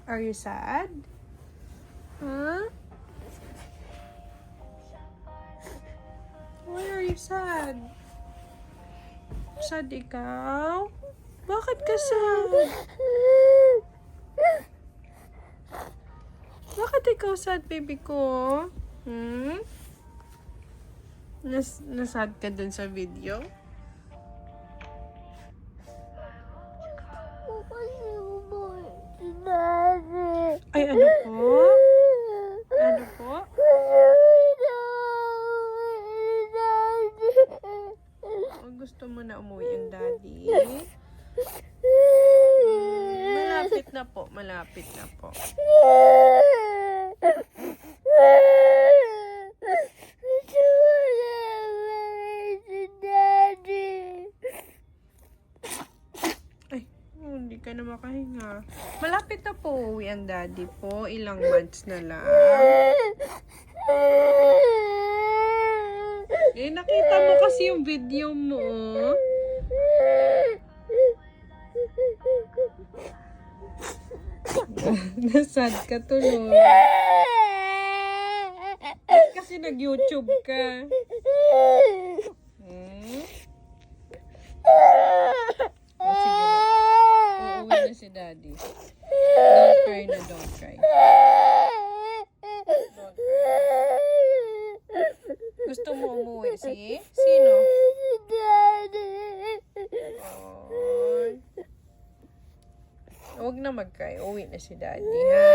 Are you sad? Huh? Why are you sad? Sad ikaw? Bakit ka sad? Bakit ikaw sad, baby ko? Nasad ka dun sa video? Ay, ano po? Ano po? Gusto mo na umuwi yung daddy? Malapit na po, malapit na po. Ay, hindi ka na makahinga. Malapit na po uwi ang daddy po. Ilang months na lang. Eh, nakita mo kasi yung video mo. Nasad ka tuloy. Kasi nag-YouTube ka. O, sige na. Uuwi na si daddy. Don't cry na, don't cry. Don't cry. Gusto mo umuwi, Sino? Huwag na mag-cry. Uwi na si daddy, ha?